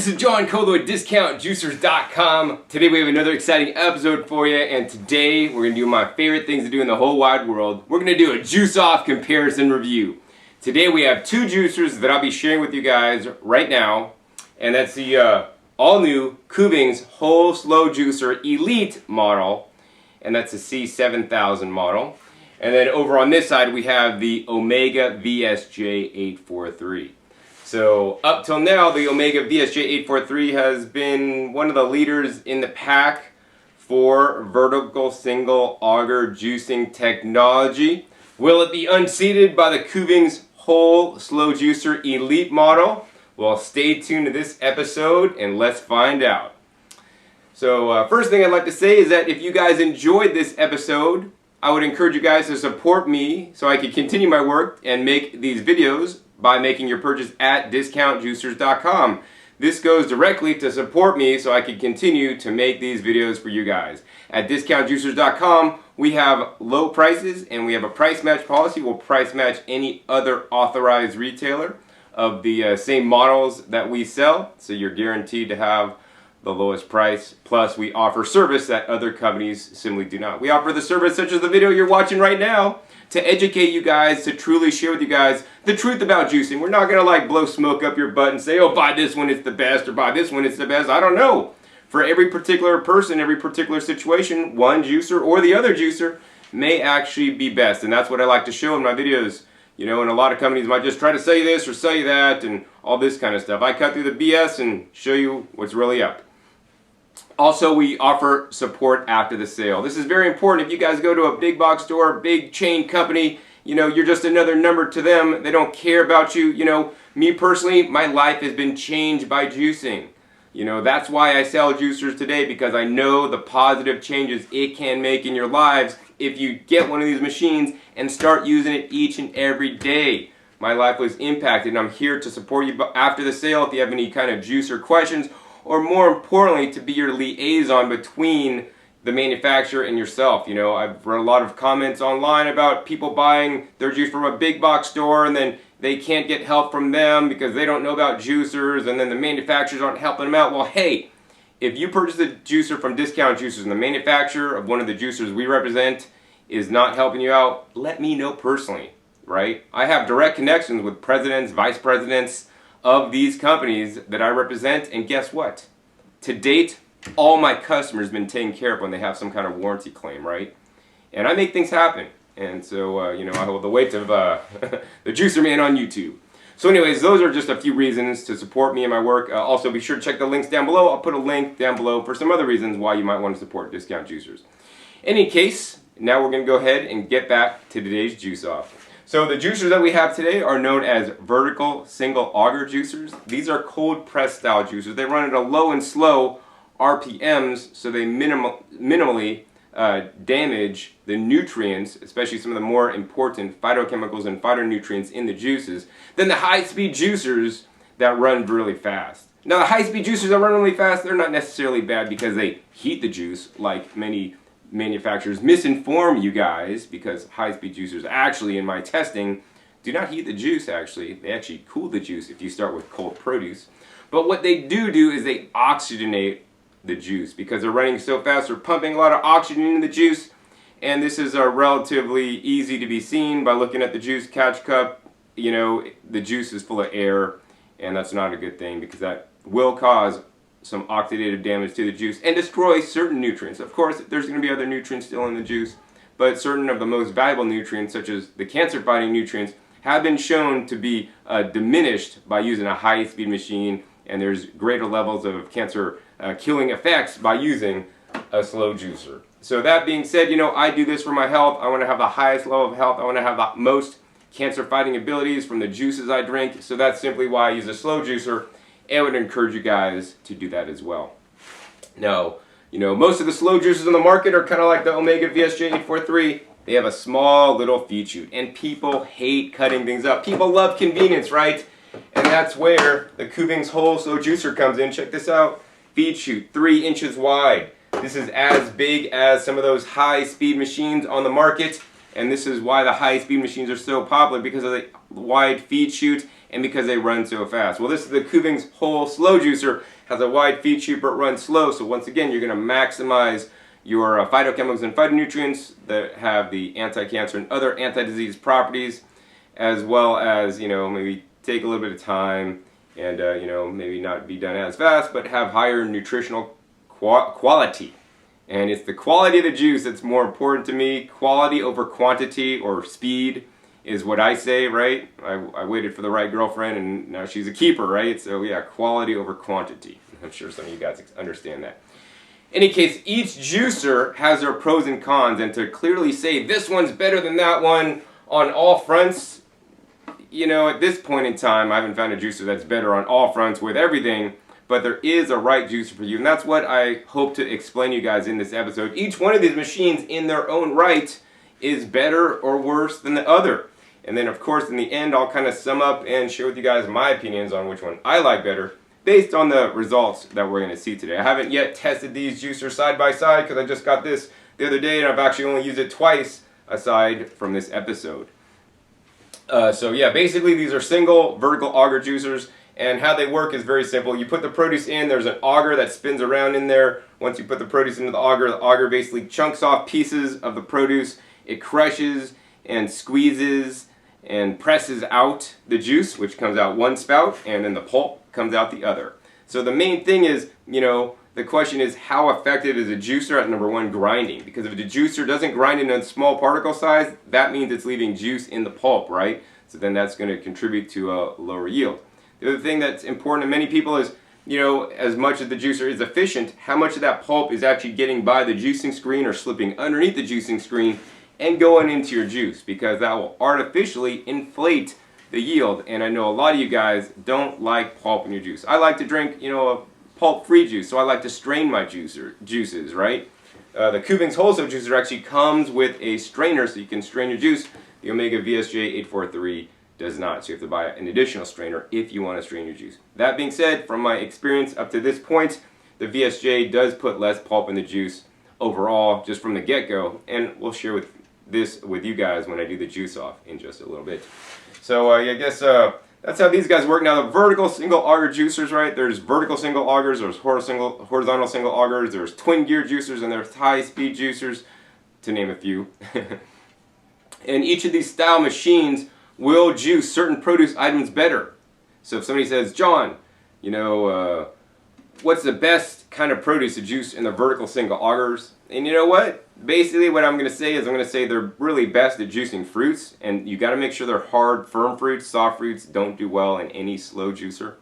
this is John Colo at discountjuicers.com. Today we have another exciting episode for you, and today we're going to do my favorite things to do in the whole wide world. We're going to do a juice-off comparison review. Today we have two juicers that I'll be sharing with you guys right now, and that's the all-new Kuvings Whole Slow Juicer Elite model, and that's the C7000 model. And then over on this side we have the Omega VSJ843. So up till now, the Omega VSJ843 has been one of the leaders in the pack for vertical single auger juicing technology. Will it be unseated by the Kuvings Whole Slow Juicer Elite model? Well, stay tuned to this episode and let's find out. So first thing I'd like to say is that if you guys enjoyed this episode, I would encourage you guys to support me so I can continue my work and make these videos by making your purchase at discountjuicers.com. This goes directly to support me so I can continue to make these videos for you guys. At discountjuicers.com, we have low prices and we have a price match policy. We'll price match any other authorized retailer of the same models that we sell. So you're guaranteed to have the lowest price. Plus, we offer service that other companies simply do not. We offer the service such as the video you're watching right now to educate you guys, to truly share with you guys the truth about juicing. We're not gonna like blow smoke up your butt and say, oh, buy this one, it's the best, or buy this one, it's the best. I don't know. For every particular person, every particular situation, one juicer or the other juicer may actually be best. And that's what I like to show in my videos. You know, and a lot of companies might just try to sell you this or sell you that and all this kind of stuff. I cut through the BS and show you what's really up. Also, we offer support after the sale. This is very important. If you guys go to a big box store, big chain company, you know, you're just another number to them. They don't care about you. You know, me personally, my life has been changed by juicing. You know, that's why I sell juicers today, because I know the positive changes it can make in your lives if you get one of these machines and start using it each and every day. My life was impacted, and I'm here to support you after the sale if you have any kind of juicer questions, or more importantly, to be your liaison between the manufacturer and yourself. You know, I've read a lot of comments online about people buying their juice from a big box store and then they can't get help from them because they don't know about juicers, and then the manufacturers aren't helping them out. Well, hey, if you purchase a juicer from Discount Juicers and the manufacturer of one of the juicers we represent is not helping you out, let me know personally, right? I have direct connections with presidents, vice presidents of these companies that I represent, and guess what? To date, all my customers have been taken care of when they have some kind of warranty claim, right? And I make things happen. And so, you know, I hold the weight of the Juicer Man on YouTube. So anyways, those are just a few reasons to support me and my work. Also, be sure to check the links down below. I'll put a link down below for some other reasons why you might want to support Discount Juicers. In any case, now we're going to go ahead and get back to today's juice off. So the juicers that we have today are known as vertical single auger juicers. These are cold press style juicers. They run at a low and slow RPMs, so they minimally damage the nutrients, especially some of the more important phytochemicals and phytonutrients in the juices, than the high-speed juicers that run really fast. Now the high-speed juicers that run really fast, they're not necessarily bad because they heat the juice, like many manufacturers misinform you guys, because high-speed juicers actually, in my testing, do not heat the juice. Actually, they actually cool the juice if you start with cold produce. But what they do is they oxygenate the juice because they're running so fast. They're pumping a lot of oxygen into the juice, and this is relatively easy to be seen by looking at the juice catch cup. You know, the juice is full of air, and that's not a good thing because that will cause some oxidative damage to the juice and destroy certain nutrients. Of course, there's going to be other nutrients still in the juice, but certain of the most valuable nutrients, such as the cancer-fighting nutrients, have been shown to be diminished by using a high-speed machine, and there's greater levels of cancer-killing effects by using a slow juicer. So that being said, you know, I do this for my health. I want to have the highest level of health. I want to have the most cancer-fighting abilities from the juices I drink, so that's simply why I use a slow juicer. I would encourage you guys to do that as well. Now, you know, most of the slow juicers on the market are kind of like the Omega VSJ843. They have a small little feed chute, and people hate cutting things up. People love convenience, right? And that's where the Kuvings Whole Slow Juicer comes in. Check this out. Feed chute, 3 inches wide. This is as big as some of those high-speed machines on the market, and this is why the high-speed machines are so popular, because of the wide feed chute and because they run so fast. Well, this is the Kuvings whole slow juicer. Has a wide feed chute, but runs slow. So once again, you're going to maximize your phytochemicals and phytonutrients that have the anti-cancer and other anti-disease properties, as well as, maybe take a little bit of time and, maybe not be done as fast, but have higher nutritional quality. And it's the quality of the juice that's more important to me. Quality over quantity or speed is what I say, right? I waited for the right girlfriend and now she's a keeper, right? So yeah, quality over quantity. I'm sure some of you guys understand that. In any case, each juicer has their pros and cons, and to clearly say this one's better than that one on all fronts, at this point in time, I haven't found a juicer that's better on all fronts with everything, but there is a right juicer for you, and that's what I hope to explain to you guys in this episode. Each one of these machines in their own right is better or worse than the other. And then, of course, in the end, I'll kind of sum up and share with you guys my opinions on which one I like better, based on the results that we're going to see today. I haven't yet tested these juicers side by side because I just got this the other day and I've actually only used it twice aside from this episode. So yeah, basically these are single vertical auger juicers, and how they work is very simple. You put the produce in, there's an auger that spins around in there. Once you put the produce into the auger basically chunks off pieces of the produce. It crushes and squeezes and presses out the juice, which comes out one spout, and then the pulp comes out the other. So the main thing is, the question is how effective is a juicer at number one, grinding? Because if the juicer doesn't grind in a small particle size, that means it's leaving juice in the pulp, right? So then that's going to contribute to a lower yield. The other thing that's important to many people is, as much as the juicer is efficient, how much of that pulp is actually getting by the juicing screen or slipping underneath the juicing screen and going into your juice, because that will artificially inflate the yield. And I know a lot of you guys don't like pulp in your juice. I like to drink, a pulp-free juice, so I like to strain my juices, right? The Kuvings wholesale juicer actually comes with a strainer so you can strain your juice. The Omega VSJ843 does not, so you have to buy an additional strainer if you want to strain your juice. That being said, from my experience up to this point, the VSJ does put less pulp in the juice overall, just from the get-go, and we'll share this with you guys when I do the juice off in just a little bit. So I guess that's how these guys work. Now the vertical single auger juicers, right? There's vertical single augers, there's horizontal single augers, there's twin gear juicers, and there's high speed juicers, to name a few. And each of these style machines will juice certain produce items better. So if somebody says, John, what's the best kind of produce to juice in the vertical single augers? And you know what? Basically what I'm going to say is they're really best at juicing fruits, and you got to make sure they're hard, firm fruits. Soft fruits don't do well in any slow juicer.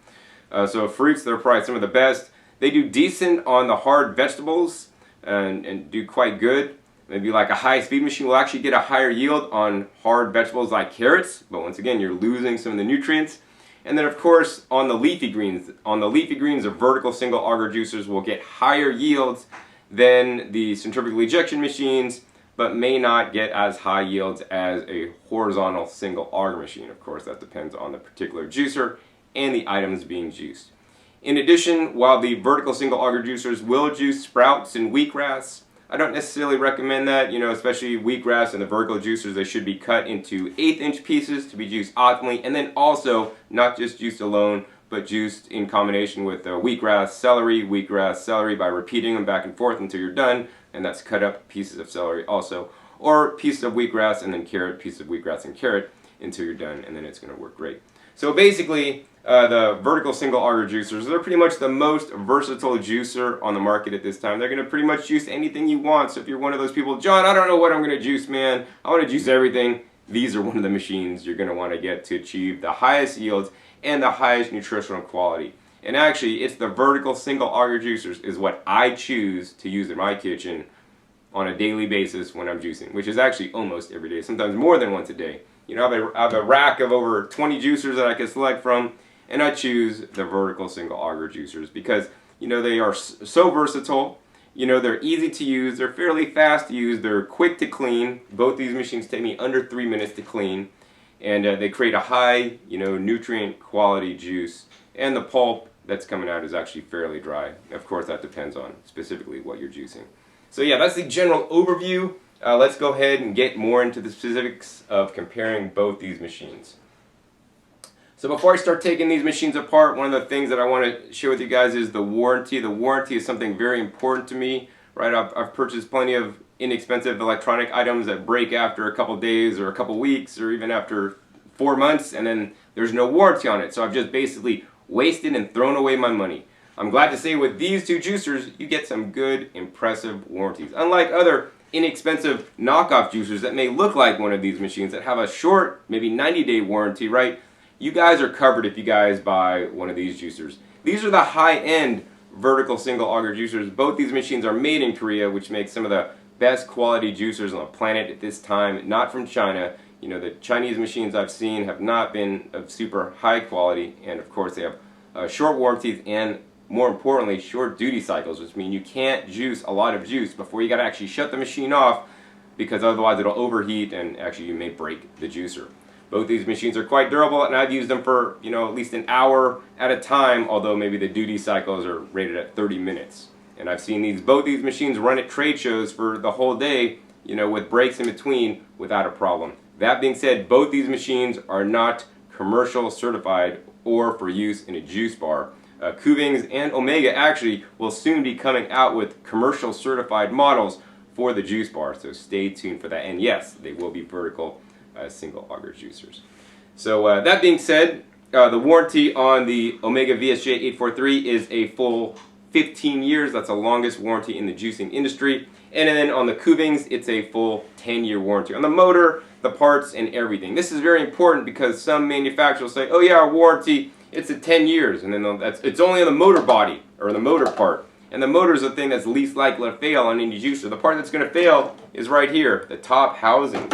So fruits, they're probably some of the best. They do decent on the hard vegetables and do quite good. Maybe like a high-speed machine will actually get a higher yield on hard vegetables like carrots, but once again, you're losing some of the nutrients. And then, of course, on the leafy greens, the vertical single auger juicers will get higher yields than the centrifugal ejection machines, but may not get as high yields as a horizontal single auger machine. Of course, that depends on the particular juicer and the items being juiced. In addition, while the vertical single auger juicers will juice sprouts and wheatgrass, I don't necessarily recommend that, especially wheatgrass and the vertical juicers. They should be cut into 1/8-inch pieces to be juiced optimally, and then also not just juiced alone, but juiced in combination with wheatgrass, celery by repeating them back and forth until you're done, and that's cut up pieces of celery also, or pieces of wheatgrass and then carrot, pieces of wheatgrass and carrot until you're done, and then it's going to work great. So basically, the vertical single auger juicers, they're pretty much the most versatile juicer on the market at this time. They're going to pretty much juice anything you want. So if you're one of those people, John, I don't know what I'm going to juice, man. I want to juice everything. These are one of the machines you're going to want to get to achieve the highest yields and the highest nutritional quality. And actually, it's the vertical single auger juicers is what I choose to use in my kitchen on a daily basis when I'm juicing, which is actually almost every day, sometimes more than once a day. I have a rack of over 20 juicers that I can select from, and I choose the vertical single auger juicers because, they are so versatile. They're easy to use, they're fairly fast to use, they're quick to clean. Both these machines take me under 3 minutes to clean, and they create a high, nutrient quality juice, and the pulp that's coming out is actually fairly dry. Of course, that depends on specifically what you're juicing. So yeah, that's the general overview. Let's go ahead and get more into the specifics of comparing both these machines. So before I start taking these machines apart, one of the things that I want to share with you guys is the warranty. The warranty is something very important to me, right? I've purchased plenty of inexpensive electronic items that break after a couple days or a couple weeks or even after 4 months, and then there's no warranty on it. So I've just basically wasted and thrown away my money. I'm glad to say with these two juicers, you get some good, impressive warranties. Unlike other inexpensive knockoff juicers that may look like one of these machines that have a short, maybe 90-day warranty, right? You guys are covered if you guys buy one of these juicers. These are the high-end vertical single auger juicers. Both these machines are made in Korea, which makes some of the best quality juicers on the planet at this time, not from China. You know, the Chinese machines I've seen have not been of super high quality, and of course they have short warranties and, more importantly, short duty cycles, which mean you can't juice a lot of juice before you got to actually shut the machine off, because otherwise it'll overheat and actually you may break the juicer. Both these machines are quite durable, and I've used them for, you know, at least an hour at a time, although maybe the duty cycles are rated at 30 minutes. And I've seen both these machines run at trade shows for the whole day, you know, with breaks in between without a problem. That being said, both these machines are not commercial certified or for use in a juice bar. Kuvings and Omega actually will soon be coming out with commercial certified models for the juice bar, so stay tuned for that. And yes, they will be vertical single auger juicers. So that being said, the warranty on the Omega VSJ843 is a full 15 years. That's the longest warranty in the juicing industry. And then on the Kuvings, it's a full 10-year warranty on the motor, the parts, and everything. This is very important because some manufacturers say, oh yeah, our warranty, it's at 10 years, and then it's only on the motor body or the motor part. And the motor is the thing that's least likely to fail on any juicer. The part that's going to fail is right here, the top housing.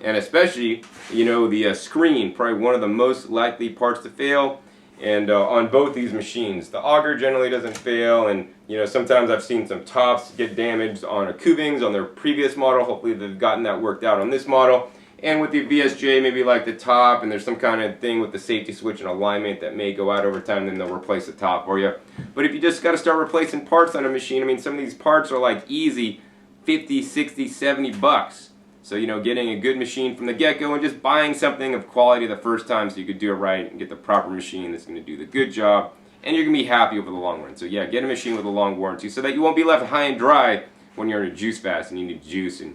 And especially, you know, the screen, probably one of the most likely parts to fail. And on both these machines, the auger generally doesn't fail, and you know, sometimes I've seen some tops get damaged on a Kuvings on their previous model. Hopefully they've gotten that worked out on this model. And with the VSJ, maybe like the top, and there's some kind of thing with the safety switch and alignment that may go out over time, then they'll replace the top for you. But if you just got to start replacing parts on a machine, I mean, some of these parts are like easy 50, 60, 70 bucks. So, you know, getting a good machine from the get-go and just buying something of quality the first time so you could do it right and get the proper machine that's going to do the good job, and you're going to be happy over the long run. So yeah, get a machine with a long warranty so that you won't be left high and dry when you're in a juice fast and you need juice and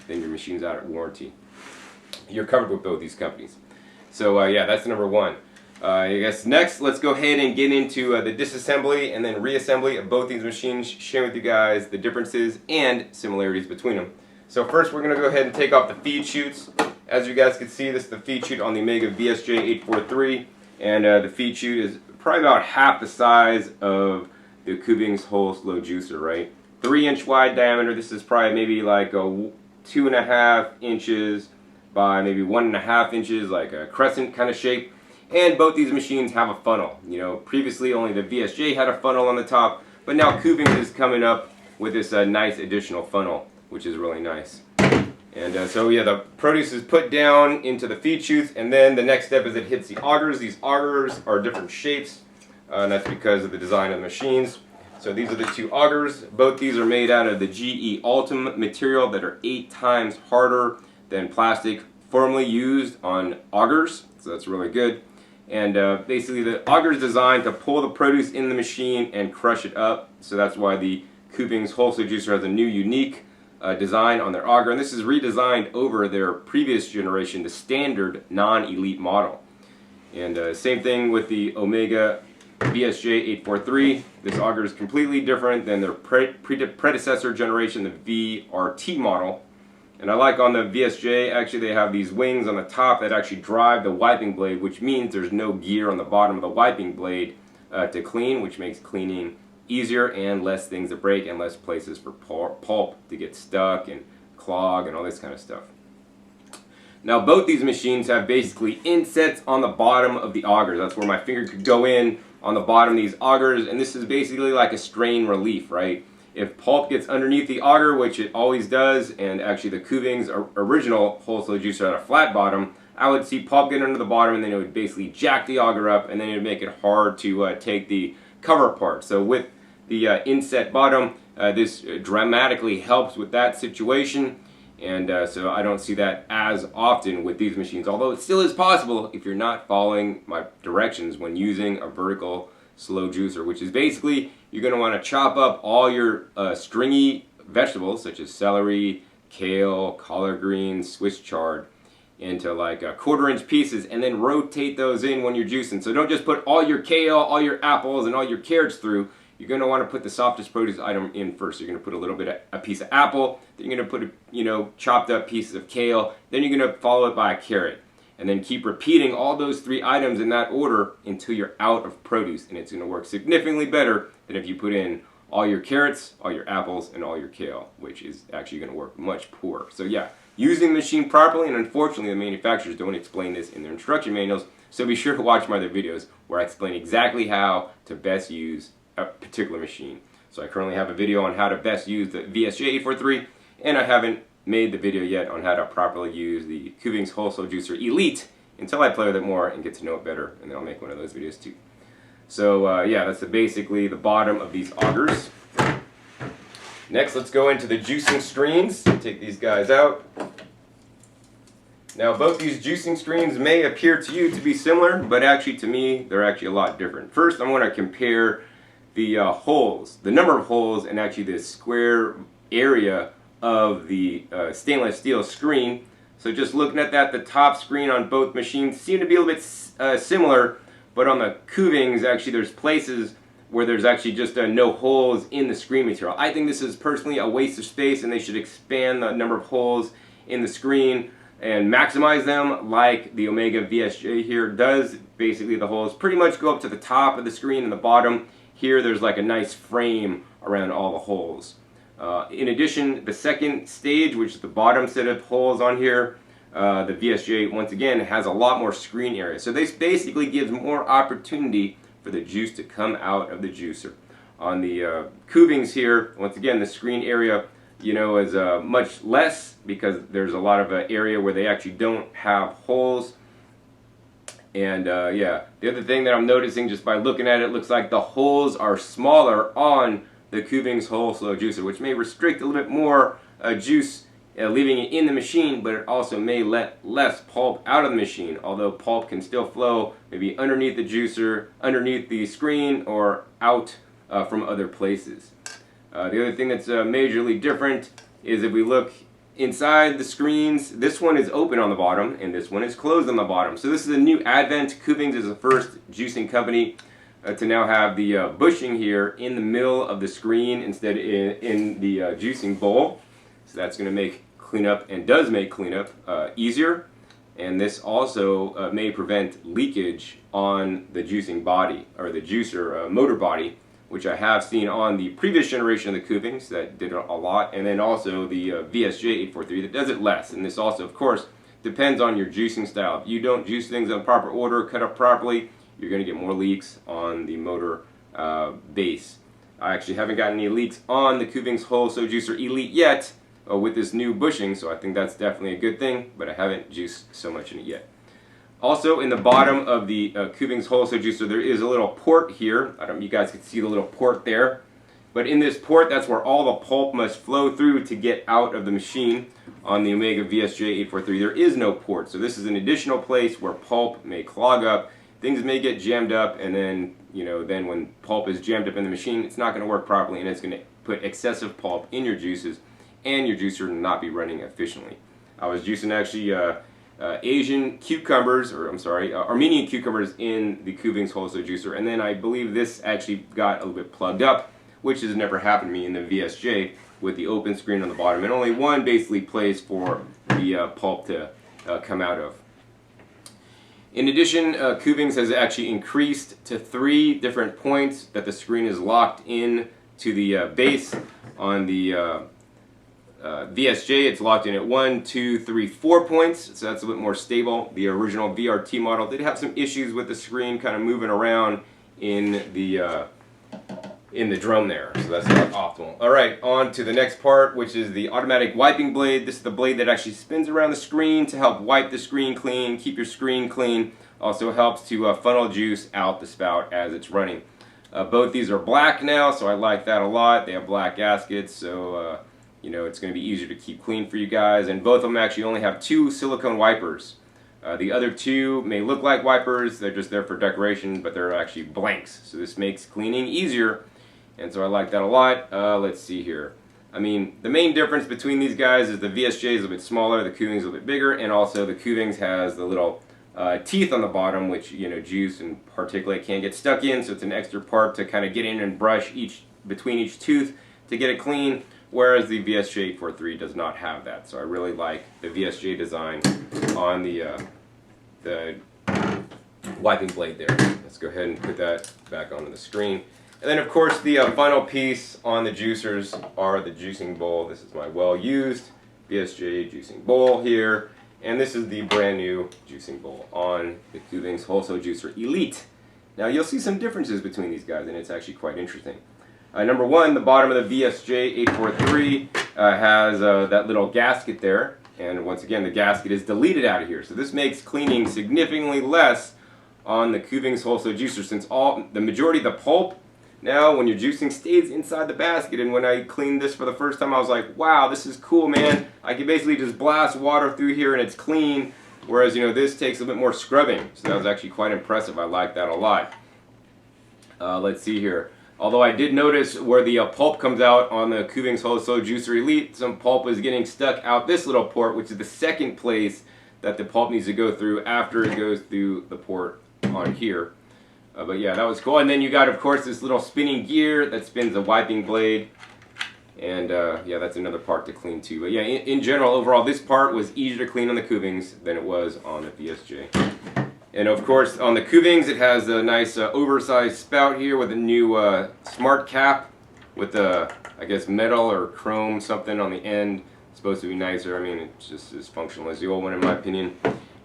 then your machine's out of warranty. You're covered with both these companies. So yeah, that's number one. I guess next, let's go ahead and get into the disassembly and then reassembly of both these machines, sharing with you guys the differences and similarities between them. So first, we're going to go ahead and take off the feed chutes. As you guys can see, this is the feed chute on the Omega VSJ843, and the feed chute is probably about half the size of the Kuvings whole slow juicer, right? 3-inch wide diameter. This is probably maybe like a 2.5 inches by maybe 1.5 inches, like a crescent kind of shape. And both these machines have a funnel. You know, previously only the VSJ had a funnel on the top, but now Kuvings is coming up with this nice additional funnel, which is really nice. And so yeah, the produce is put down into the feed chutes, and then the next step is it hits the augers. These augers are different shapes, and that's because of the design of the machines. So these are the two augers. Both these are made out of the GE Ultim material that are 8 times harder than plastic formerly used on augers, so that's really good. And basically the auger is designed to pull the produce in the machine and crush it up, so that's why the Kuvings wholesale juicer has a new unique design on their auger, and this is redesigned over their previous generation, the standard non-elite model. And same thing with the Omega VSJ843. This auger is completely different than their predecessor generation, the VRT model. And I like on the VSJ, actually they have these wings on the top that actually drive the wiping blade, which means there's no gear on the bottom of the wiping blade to clean, which makes cleaning easier and less things to break and less places for pulp to get stuck and clog and all this kind of stuff. Now both these machines have basically insets on the bottom of the augers. That's where my finger could go in on the bottom of these augers, and this is basically like a strain relief, right? If pulp gets underneath the auger, which it always does, and actually the Kuvings original wholesale juicer had a flat bottom, I would see pulp get under the bottom and then it would basically jack the auger up, and then it would make it hard to take the cover apart. So with the inset bottom, this dramatically helps with that situation. And so I don't see that as often with these machines, although it still is possible if you're not following my directions when using a vertical slow juicer, which is basically you're going to want to chop up all your stringy vegetables such as celery, kale, collard greens, Swiss chard into like 1/4 inch pieces, and then rotate those in when you're juicing. So don't just put all your kale, all your apples, and all your carrots through. You're going to want to put the softest produce item in first. You're going to put a little bit of a piece of apple, then you're going to put chopped up pieces of kale, then you're going to follow it by a carrot. And then keep repeating all those 3 items in that order until you're out of produce. And it's going to work significantly better than if you put in all your carrots, all your apples, and all your kale, which is actually going to work much poorer. So yeah, using the machine properly, and unfortunately the manufacturers don't explain this in their instruction manuals, so be sure to watch my other videos where I explain exactly how to best use a particular machine. So I currently have a video on how to best use the VSJ843, and I haven't made the video yet on how to properly use the Kuvings Wholesale Juicer Elite until I play with it more and get to know it better, and then I'll make one of those videos too. So yeah, that's basically the bottom of these augers. Next, let's go into the juicing screens. Take these guys out. Now, both these juicing screens may appear to you to be similar, but actually to me, they're actually a lot different. First, I want to compare the holes, the number of holes, and actually the square area of the stainless steel screen. So just looking at that, the top screen on both machines seem to be a little bit similar, but on the Kuvings, actually there's places where there's actually just no holes in the screen material. I think this is personally a waste of space, and they should expand the number of holes in the screen and maximize them like the Omega VSJ here does. Basically the holes pretty much go up to the top of the screen and the bottom. Here there's like a nice frame around all the holes. In addition, the second stage, which is the bottom set of holes on here, the VSJ once again has a lot more screen area. So this basically gives more opportunity for the juice to come out of the juicer. On the Kuvings here, once again, the screen area, is much less because there's a lot of area where they actually don't have holes. And yeah, the other thing that I'm noticing just by looking at it, looks like the holes are smaller on the Kuvings Wholesale Juicer, which may restrict a little bit more juice leaving it in the machine, but it also may let less pulp out of the machine, although pulp can still flow maybe underneath the juicer, underneath the screen, or out from other places. The other thing that's majorly different is if we look inside the screens, this one is open on the bottom and this one is closed on the bottom. So this is a new advent. Kuvings is the first juicing company to now have the bushing here in the middle of the screen instead in the juicing bowl. So that's going to make cleanup, and does make cleanup, easier. And this also may prevent leakage on the juicing body, or the juicer motor body, which I have seen on the previous generation of the Kuvings that did a lot, and then also the VSJ843 that does it less. And this also, of course, depends on your juicing style. If you don't juice things in proper order, cut up properly, you're going to get more leaks on the motor base. I actually haven't gotten any leaks on the Kuvings Wholesale Juicer Elite yet with this new bushing, so I think that's definitely a good thing, but I haven't juiced so much in it yet. Also, in the bottom of the Kuvings Wholesale Juicer, there is a little port here. I don't know if you guys can see the little port there. But in this port, that's where all the pulp must flow through to get out of the machine. On the Omega VSJ843, there is no port. So this is an additional place where pulp may clog up. Things may get jammed up, and then, then when pulp is jammed up in the machine, it's not going to work properly, and it's going to put excessive pulp in your juices, and your juicer will not be running efficiently. I was juicing actually Asian cucumbers, or I'm sorry, Armenian cucumbers in the Kuvings Wholesale Juicer, and then I believe this actually got a little bit plugged up, which has never happened to me in the VSJ with the open screen on the bottom, and only one basically place for the pulp to come out of. In addition, Kuvings has actually increased to 3 different points that the screen is locked in to the base. On the VSJ, it's locked in at 1, 2, 3, 4 points, so that's a bit more stable. The original VRT model did have some issues with the screen kind of moving around in the drum there, so that's not optimal. Alright, on to the next part, which is the automatic wiping blade. This is the blade that actually spins around the screen to help wipe the screen clean, keep your screen clean. Also helps to funnel juice out the spout as it's running. Both these are black now, so I like that a lot. They have black gaskets, so you know, it's going to be easier to keep clean for you guys. And both of them actually only have 2 silicone wipers. The other 2 may look like wipers, they're just there for decoration, but they're actually blanks. So this makes cleaning easier, and so I like that a lot. Let's see here. I mean, the main difference between these guys is the VSJ is a little bit smaller, the Kuvings is a little bit bigger, and also the Kuvings has the little teeth on the bottom, which, you know, juice and particulate can't get stuck in, so it's an extra part to kind of get in and brush between each tooth to get it clean, whereas the VSJ843 does not have that. So I really like the VSJ design on the wiping blade there. Let's go ahead and put that back onto the screen. And then of course the final piece on the juicers are the juicing bowl. This is my well-used VSJ juicing bowl here. And this is the brand new juicing bowl on the Kuvings Wholesale Juicer Elite. Now you'll see some differences between these guys, and it's actually quite interesting. Number one, the bottom of the VSJ843 has that little gasket there, and once again the gasket is deleted out of here. So this makes cleaning significantly less on the Kuvings Wholesale Juicer, since the majority of the pulp now when you're juicing stays inside the basket. And when I cleaned this for the first time, I was like, wow, this is cool, man. I can basically just blast water through here and it's clean, whereas, you know, this takes a bit more scrubbing. So that was actually quite impressive. I like that a lot. Let's see here. Although I did notice where the pulp comes out on the Kuvings Wholesale Juicer Elite, some pulp is getting stuck out this little port, which is the second place that the pulp needs to go through after it goes through the port on here. But yeah, that was cool. And then you got, of course, this little spinning gear that spins a wiping blade. And yeah, that's another part to clean too. But yeah, in general, overall, this part was easier to clean on the Kuvings than it was on the VSJ. And of course, on the Kuvings, it has a nice oversized spout here with a new smart cap with a, I guess, metal or chrome something on the end. It's supposed to be nicer. I mean, it's just as functional as the old one in my opinion.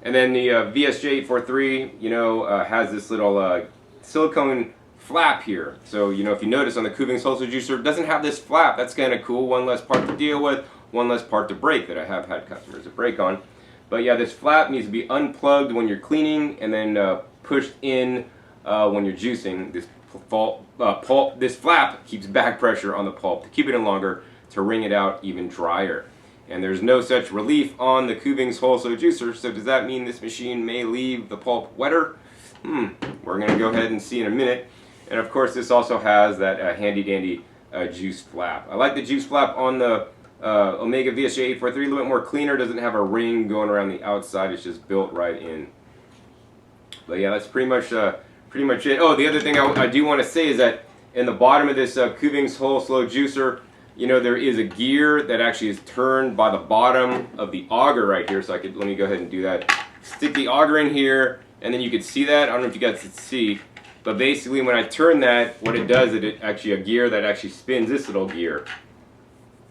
And then the VSJ843, you know, has this little silicone flap here. So, you know, if you notice on the Kuvings Wholesale Juicer, it doesn't have this flap. That's kind of cool. One less part to deal with, one less part to break that I have had customers that break on. But yeah, this flap needs to be unplugged when you're cleaning and then pushed in when you're juicing. This flap keeps back pressure on the pulp to keep it in longer, to wring it out even drier. And there's no such relief on the Kuvings Wholesale Juicer, so does that mean this machine may leave the pulp wetter? We're going to go ahead and see in a minute. And of course this also has that handy dandy juice flap. I like the juice flap on the Omega VSJ843, a little bit more cleaner, doesn't have a ring going around the outside, it's just built right in. But yeah, that's pretty much it. Oh, the other thing I do want to say is that in the bottom of this Kuvings Wholesale Juicer, you know, there is a gear that actually is turned by the bottom of the auger right here. So let me go ahead and do that. Stick the auger in here, and then you can see that. I don't know if you guys can see, but basically when I turn that, what it does is it actually a gear that actually spins this little gear.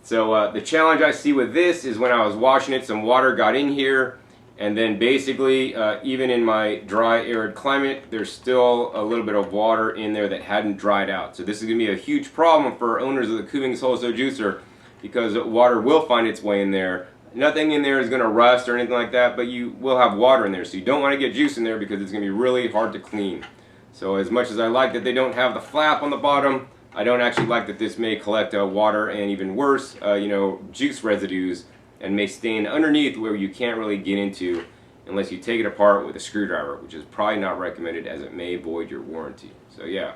So the challenge I see with this is when I was washing it, some water got in here, and then basically even in my dry arid climate, there's still a little bit of water in there that hadn't dried out. So this is going to be a huge problem for owners of the Kuvings Wholesale Juicer, because water will find its way in there. Nothing in there is going to rust or anything like that, but you will have water in there. So you don't want to get juice in there because it's going to be really hard to clean. So as much as I like that they don't have the flap on the bottom, I don't actually like that this may collect water and, even worse, you know, juice residues, and may stain underneath where you can't really get into unless you take it apart with a screwdriver, which is probably not recommended as it may void your warranty. So yeah,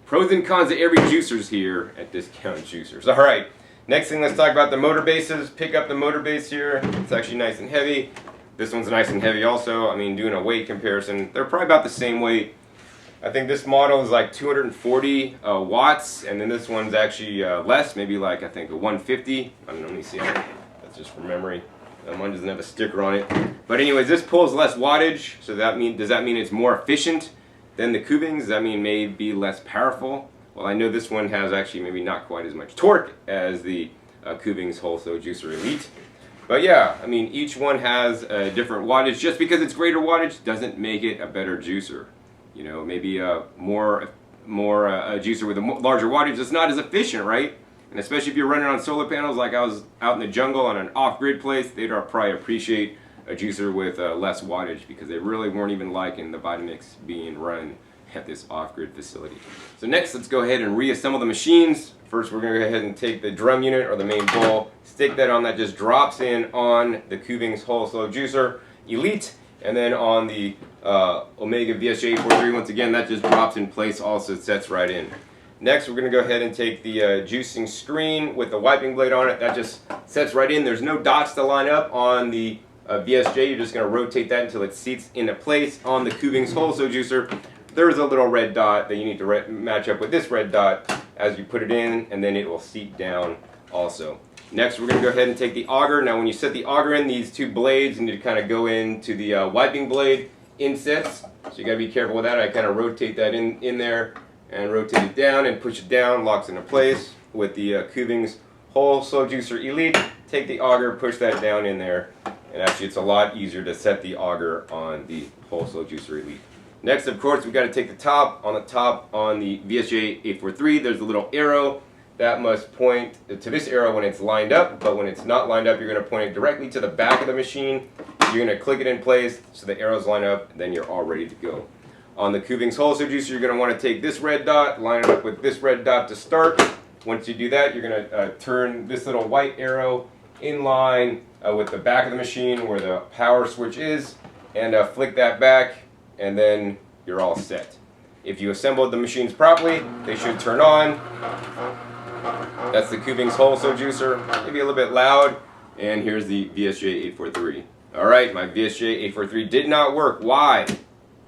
pros and cons of every juicers here at Discount Juicers. Alright, next thing, let's talk about the motor bases. Pick up the motor base here. It's actually nice and heavy. This one's nice and heavy also. I mean, doing a weight comparison, they're probably about the same weight. I think this model is like 240 watts, and then this one's actually less, maybe like, I think, a 150. I don't know, let me see. That's just from memory. Mine doesn't have a sticker on it. But anyways, this pulls less wattage, so does that mean it's more efficient than the Kuvings? Does that mean it may be less powerful? Well, I know this one has actually maybe not quite as much torque as the Kuvings Wholesale Juicer Elite. But yeah, I mean, each one has a different wattage. Just because it's greater wattage doesn't make it a better juicer. You know, maybe a juicer with a larger wattage is not as efficient, right? And especially if you're running on solar panels, like I was out in the jungle on an off-grid place, they'd probably appreciate a juicer with less wattage, because they really weren't even liking the Vitamix being run at this off-grid facility. So next, let's go ahead and reassemble the machines. First, we're going to go ahead and take the drum unit or the main bowl, stick that on, that just drops in on the Kuvings whole slow juicer Elite, and then on the Omega VSJ843, once again, that just drops in place, also sets right in. Next, we're going to go ahead and take the juicing screen with the wiping blade on it. That just sets right in. There's no dots to line up on the VSJ. You're just going to rotate that until it seats into place. On the Kuvings whole slow juicer, there's a little red dot that you need to match up with this red dot as you put it in, and then it will seat down also. Next, we're going to go ahead and take the auger. Now, when you set the auger in, these two blades need to kind of go into the wiping blade insets. So you got to be careful with that. I kind of rotate that in there and rotate it down and push it down, locks into place. With the Kuvings whole slow juicer Elite, take the auger, push that down in there, and actually it's a lot easier to set the auger on the whole slow juicer Elite. Next, of course, we've got to take the top. On the top on the VSJ843, there's a little arrow that must point to this arrow when it's lined up, but when it's not lined up, you're going to point it directly to the back of the machine. You're going to click it in place so the arrows line up, and then you're all ready to go. On the Kuvings whole slow juicer, you're going to want to take this red dot, line it up with this red dot to start. Once you do that, you're going to turn this little white arrow in line with the back of the machine where the power switch is, and flick that back, and then you're all set. If you assembled the machines properly, they should turn on. That's the Kuvings whole slow juicer, maybe a little bit loud, and here's the VSJ843. Alright, my VSJ843 did not work. Why?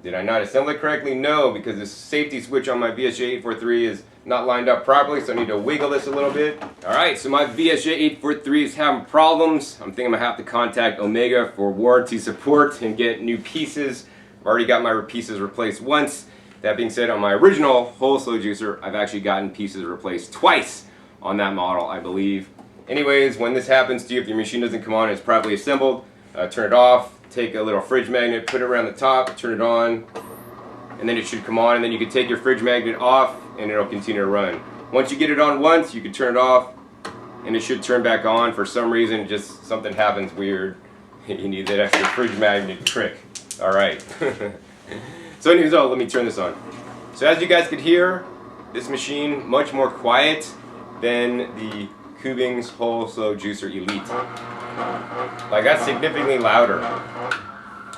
Did I not assemble it correctly? No, because this safety switch on my VSJ843 is not lined up properly, so I need to wiggle this a little bit. Alright, so my VSJ843 is having problems. I'm thinking I'm going to have to contact Omega for warranty support and get new pieces. I've already got my pieces replaced once. That being said, on my original whole slow juicer, I've actually gotten pieces replaced twice on that model, I believe. Anyways, when this happens to you, if your machine doesn't come on and it's properly assembled, turn it off, take a little fridge magnet, put it around the top, turn it on, and then it should come on, and then you can take your fridge magnet off and it'll continue to run. Once you get it on once, you can turn it off and it should turn back on. For some reason, just something happens weird. You need that extra fridge magnet trick. Alright. So anyways, let me turn this on. So as you guys could hear, this machine much more quiet than the Kuvings whole slow juicer Elite. Like, that's significantly louder.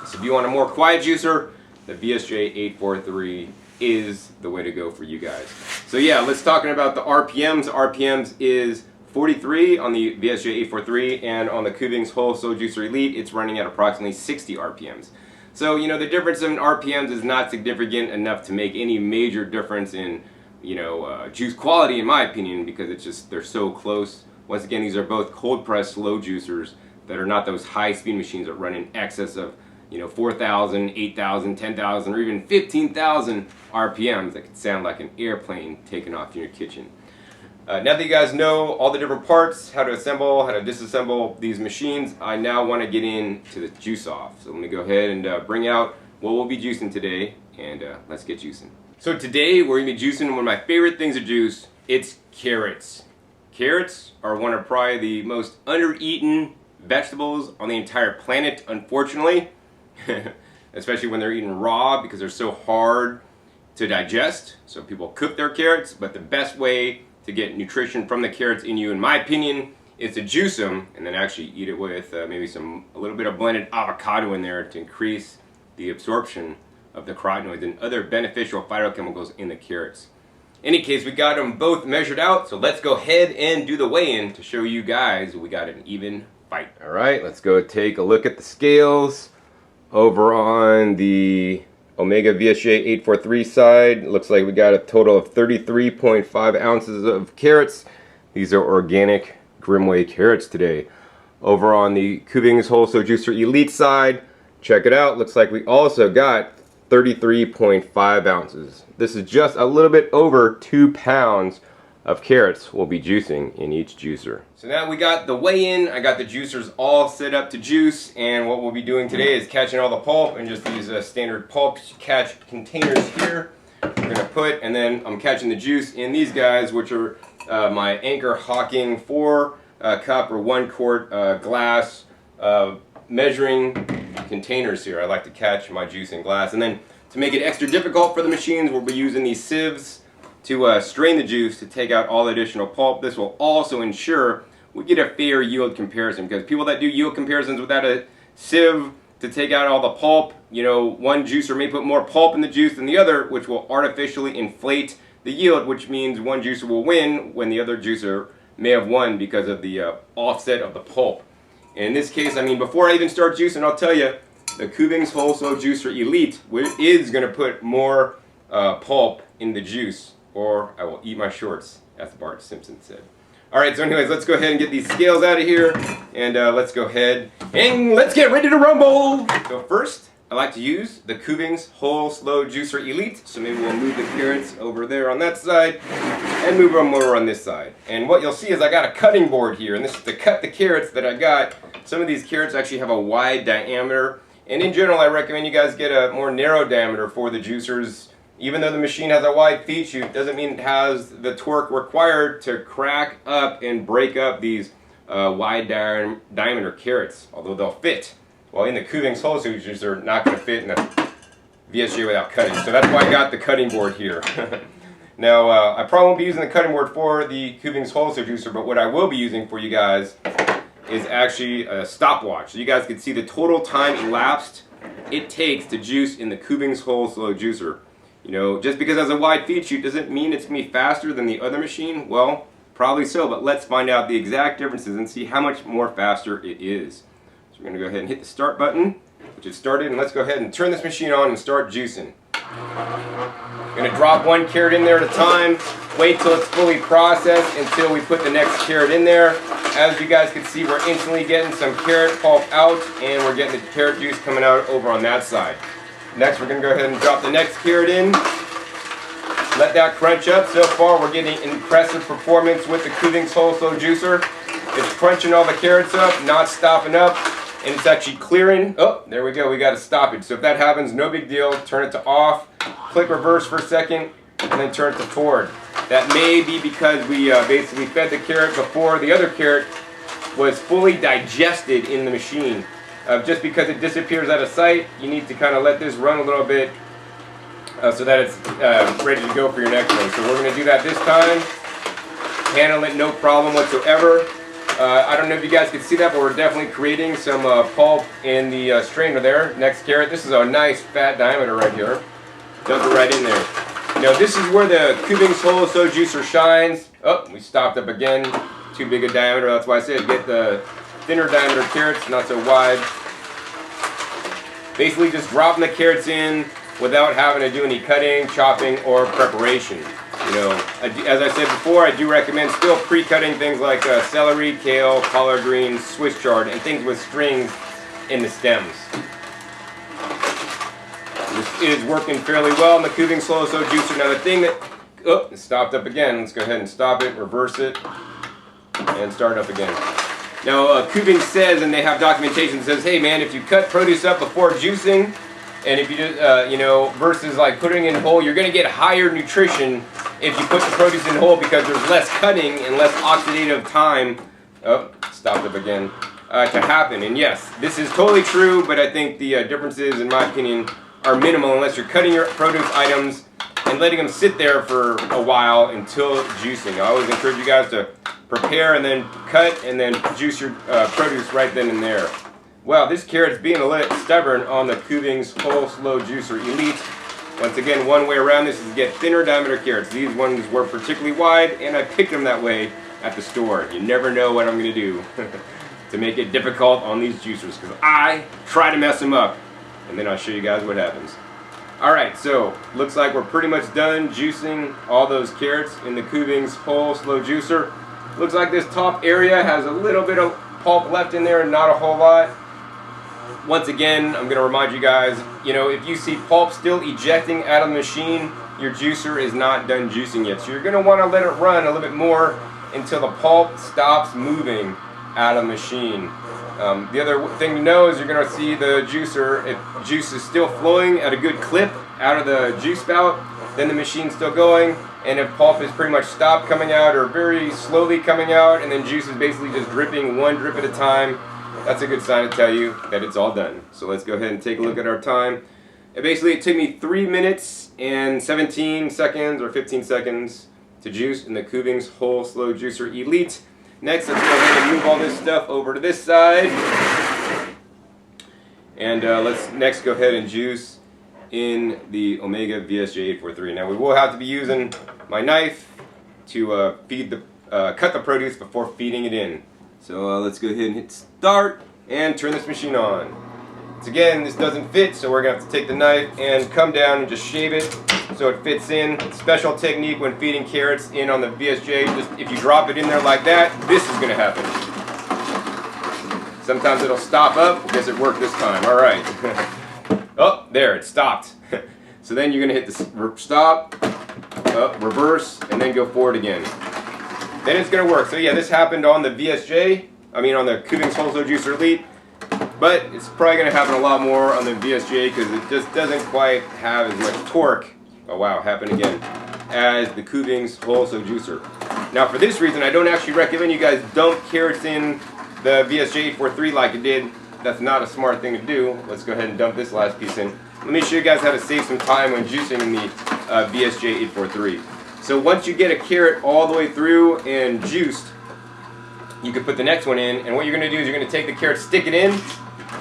So if you want a more quiet juicer, the VSJ843 is the way to go for you guys. So yeah, let's talk about the RPMs. RPMs is 43 on the VSJ843, and on the Kuvings whole slow juicer Elite, it's running at approximately 60 RPMs. So, you know, the difference in RPMs is not significant enough to make any major difference in, you know, juice quality, in my opinion, because it's just, they're so close. Once again, these are both cold press slow juicers that are not those high speed machines that run in excess of, you know, 4,000, 8,000, 10,000, or even 15,000 RPMs that could sound like an airplane taking off in your kitchen. Now that you guys know all the different parts, how to assemble, how to disassemble these machines, I now want to get into the juice off. So let me go ahead and bring out what we'll be juicing today, and let's get juicing. So today we're going to be juicing one of my favorite things to juice. It's carrots. Carrots are one of probably the most under-eaten vegetables on the entire planet, unfortunately. Especially when they're eaten raw, because they're so hard to digest. So people cook their carrots, but the best way to get nutrition from the carrots in you, in my opinion, is to juice them and then actually eat it with maybe a little bit of blended avocado in there to increase the absorption of the carotenoids and other beneficial phytochemicals in the carrots. In any case, we got them both measured out, so let's go ahead and do the weigh-in to show you guys we got an even fight. Alright, let's go take a look at the scales. Over on the Omega VSJ843 side, it looks like we got a total of 33.5 ounces of carrots. These are organic Grimway carrots today. Over on the Kuvings whole slow juicer Elite side, check it out, looks like we also got 33.5 ounces. This is just a little bit over 2 pounds of carrots we'll be juicing in each juicer. So now we got the weigh-in, I got the juicers all set up to juice, and what we'll be doing today is catching all the pulp in just these standard pulp catch containers here. We're going to put, and then I'm catching the juice in these guys, which are my Anchor Hawking 4 cup or 1 quart glass measuring containers here. I like to catch my juice in glass, and then To make it extra difficult for the machines, we'll be using these sieves to strain the juice to take out all additional pulp. This will also ensure we get a fair yield comparison, because people that do yield comparisons without a sieve to take out all the pulp, you know, one juicer may put more pulp in the juice than the other, which will artificially inflate the yield, which means one juicer will win when the other juicer may have won because of the offset of the pulp. And in this case, I mean, before I even start juicing, I'll tell you, the Kuvings Whole Slow Juicer Elite is going to put more pulp in the juice, or I will eat my shorts, as Bart Simpson said. Alright, so anyways, let's go ahead and get these scales out of here, and let's go ahead and let's get ready to rumble! So first, I like to use the Kuvings Whole Slow Juicer Elite, so maybe we'll move the carrots over there on that side, and move them over on this side. And what you'll see is I got a cutting board here, and this is to cut the carrots that I got. Some of these carrots actually have a wide diameter, and in general I recommend you guys get a more narrow diameter for the juicers. Even though the machine has a wide feed chute, doesn't mean it has the torque required to crack up and break up these wide diameter carrots, although they'll fit. Well, in the Kuvings Whole Slow Juicer, they're not going to fit in the VSJ without cutting, so that's why I got the cutting board here. Now, I probably won't be using the cutting board for the Kuvings Whole Slow Juicer, but what I will be using for you guys is actually a stopwatch, so you guys can see the total time elapsed it takes to juice in the Kuvings Whole Slow Juicer. You know, just because it has a wide feed chute doesn't mean it's going to be faster than the other machine. Well, probably so, but let's find out the exact differences and see how much more faster it is. So we're going to go ahead and hit the start button, which is started, and let's go ahead and turn this machine on and start juicing. I'm going to drop one carrot in there at a time, wait till it's fully processed until we put the next carrot in there. As you guys can see, we're instantly getting some carrot pulp out, and we're getting the carrot juice coming out over on that side. Next, we're going to go ahead and drop the next carrot in. Let that crunch up. So far, we're getting impressive performance with the Kuvings Whole Slow Juicer. It's crunching all the carrots up, not stopping up, and it's actually clearing. Oh, there we go. We got to stop it. So if that happens, no big deal. Turn it to off. Click reverse for a second, and then turn it to forward. That may be because we basically fed the carrot before the other carrot was fully digested in the machine. Just because it disappears out of sight, you need to kind of let this run a little bit so that it's ready to go for your next one. So we're going to do that this time. Handle it no problem whatsoever. I don't know if you guys can see that, but we're definitely creating some pulp in the strainer there. Next carrot, this is a nice fat diameter right here. Dump it right in there. Now this is where the Kuvings Whole Slow Juicer shines. Oh, we stopped up again. Too big a diameter, that's why I said get the thinner diameter carrots, not so wide. Basically just dropping the carrots in without having to do any cutting, chopping, or preparation. You know, as I said before, I do recommend still pre-cutting things like celery, kale, collard greens, Swiss chard, and things with strings in the stems. This is working fairly well in the Kuvings Whole Slow Juicer. Now the thing that, oh, it stopped up again. Let's go ahead and stop it, reverse it, and start up again. Now, Kuvings says, and they have documentation that says, hey man, if you cut produce up before juicing, and if you just, you know, versus like putting it in whole, you're going to get higher nutrition if you put the produce in whole because there's less cutting and less oxidative time, oh, stopped up again, to happen. And yes, this is totally true, but I think the differences, in my opinion, are minimal unless you're cutting your produce items and letting them sit there for a while until juicing. I always encourage you guys to prepare and then cut and then juice your produce right then and there. Wow, this carrot's being a little stubborn on the Kuvings Whole Slow Juicer Elite. Once again, one way around this is to get thinner diameter carrots. These ones were particularly wide, and I picked them that way at the store. You never know what I'm going to do to make it difficult on these juicers, because I try to mess them up, and then I'll show you guys what happens. Alright, so looks like we're pretty much done juicing all those carrots in the Kuvings Whole Slow Juicer. Looks like this top area has a little bit of pulp left in there and not a whole lot. Once again, I'm going to remind you guys, you know, if you see pulp still ejecting out of the machine, your juicer is not done juicing yet. So you're going to want to let it run a little bit more until the pulp stops moving out of the machine. The other thing to know is you're going to see the juicer, if juice is still flowing at a good clip out of the juice spout, then the machine's still going. And if pulp is pretty much stopped coming out or very slowly coming out and then juice is basically just dripping one drip at a time, that's a good sign to tell you that it's all done. So let's go ahead and take a look at our time. Basically, it took me 3 minutes and 17 seconds or 15 seconds to juice in the Kuvings Whole Slow Juicer Elite. Next, let's go ahead and move all this stuff over to this side. And let's next go ahead and juice in the Omega VSJ843. Now, we will have to be using my knife to cut the produce before feeding it in. So let's go ahead and hit start and turn this machine on. Once again, this doesn't fit, so we're going to have to take the knife and come down and just shave it so it fits in. Special technique when feeding carrots in on the VSJ. Just if you drop it in there like that, this is going to happen. Sometimes it'll stop up. Guess it worked this time. All right. Oh, there, it stopped. So then you're going to hit the stop, reverse, and then go forward again. Then it's going to work. So yeah, this happened on the VSJ, on the Kuvings Whole Slow Juicer Elite, but it's probably going to happen a lot more on the VSJ because it just doesn't quite have as much torque, oh wow, happened again, as the Kuvings Whole Slow Juicer. Now for this reason, I don't actually recommend you guys dump carrots in the VSJ843 like it did. That's not a smart thing to do. Let's go ahead and dump this last piece in. Let me show you guys how to save some time when juicing in the VSJ843. So once you get a carrot all the way through and juiced, you can put the next one in, and what you're going to do is you're going to take the carrot, stick it in,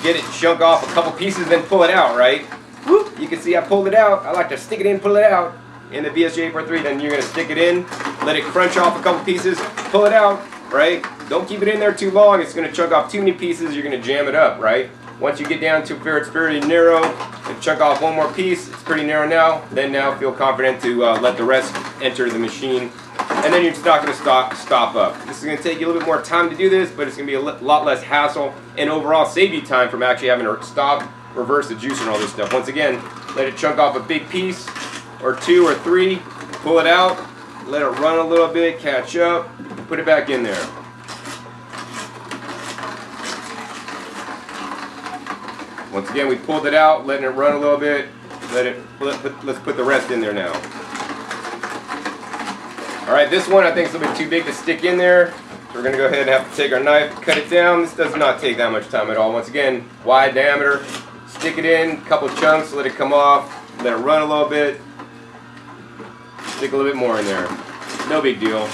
get it chunk off a couple pieces, then pull it out, right? Whoop! You can see I pulled it out. I like to stick it in, pull it out in the VSJ843. Then you're going to stick it in, let it crunch off a couple pieces, pull it out, right? Don't keep it in there too long. It's going to chunk off too many pieces. You're going to jam it up, right? Once you get down to where it's very narrow and chunk off one more piece, it's pretty narrow now. Then now feel confident to let the rest enter the machine. And then you're just not going to stop up. This is going to take you a little bit more time to do this, but it's going to be a lot less hassle and overall save you time from actually having to stop, reverse the juice and all this stuff. Once again, let it chunk off a big piece or two or three, pull it out, let it run a little bit, catch up, put it back in there. Once again, we pulled it out, letting it run a little bit. Let's put the rest in there now. All right, this one I think is a little bit too big to stick in there. So we're going to go ahead and have to take our knife, cut it down. This does not take that much time at all. Once again, wide diameter. Stick it in, a couple chunks, let it come off, let it run a little bit. Stick a little bit more in there. No big deal.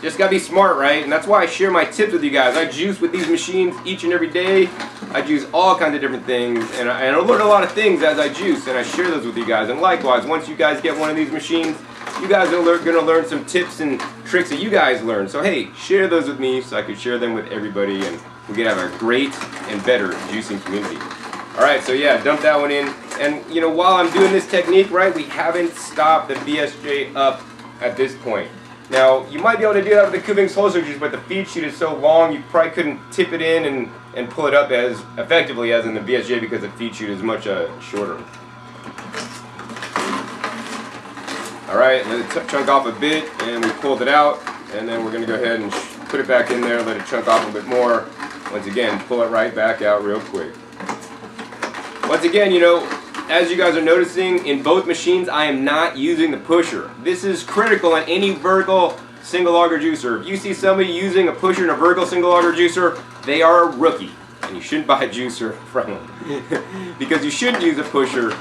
Just gotta be smart, right? And that's why I share my tips with you guys. I juice with these machines each and every day. I juice all kinds of different things, and I learn a lot of things as I juice, and I share those with you guys. And likewise, once you guys get one of these machines, you guys are going to learn some tips and tricks that you guys learn. So hey, share those with me so I can share them with everybody, and we can have a great and better juicing community. All right, so yeah, dump that one in. And you know, while I'm doing this technique, right, we haven't stopped the VSJ up at this point. Now, you might be able to do that with the Kuvings Whole Slow Juicer, but the feed chute is so long, you probably couldn't tip it in and pull it up as effectively as in the VSJ because the feed chute is much shorter. Alright, let it chunk off a bit, and we pulled it out, and then we're going to go ahead and put it back in there, let it chunk off a bit more. Once again, pull it right back out real quick. Once again, you know, as you guys are noticing, in both machines, I am not using the pusher. This is critical in any vertical single auger juicer. If you see somebody using a pusher in a vertical single auger juicer, they are a rookie, and you shouldn't buy a juicer from them. Because you shouldn't use a pusher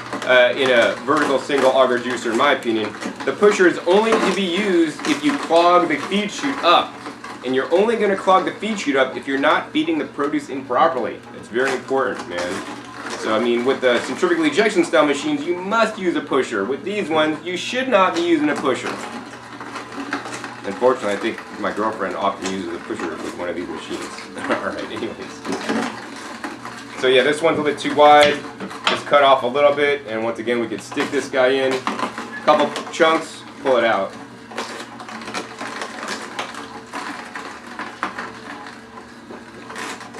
in a vertical single auger juicer, in my opinion. The pusher is only to be used if you clog the feed chute up. And you're only going to clog the feed chute up if you're not feeding the produce in properly. It's very important, man. So, I mean, with the centrifugal ejection style machines, you must use a pusher. With these ones, you should not be using a pusher. Unfortunately, I think my girlfriend often uses a pusher with one of these machines. Alright, anyways. So yeah, this one's a bit too wide. Just cut off a little bit, and once again, we could stick this guy in. A couple chunks, pull it out.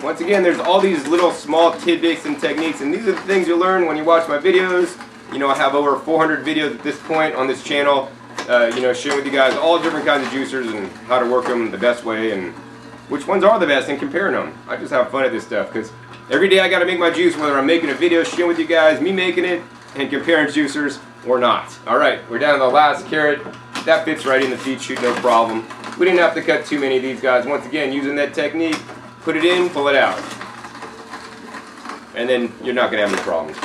Once again, there's all these little small tidbits and techniques, and these are the things you learn when you watch my videos. You know, I have over 400 videos at this point on this channel, you know, sharing with you guys all different kinds of juicers and how to work them the best way and which ones are the best and comparing them. I just have fun at this stuff because every day I got to make my juice, whether I'm making a video sharing with you guys, me making it, and comparing juicers or not. Alright, we're down to the last carrot. That fits right in the feed chute, no problem. We didn't have to cut too many of these guys. Once again, using that technique. Put it in, pull it out. And then you're not going to have any problems.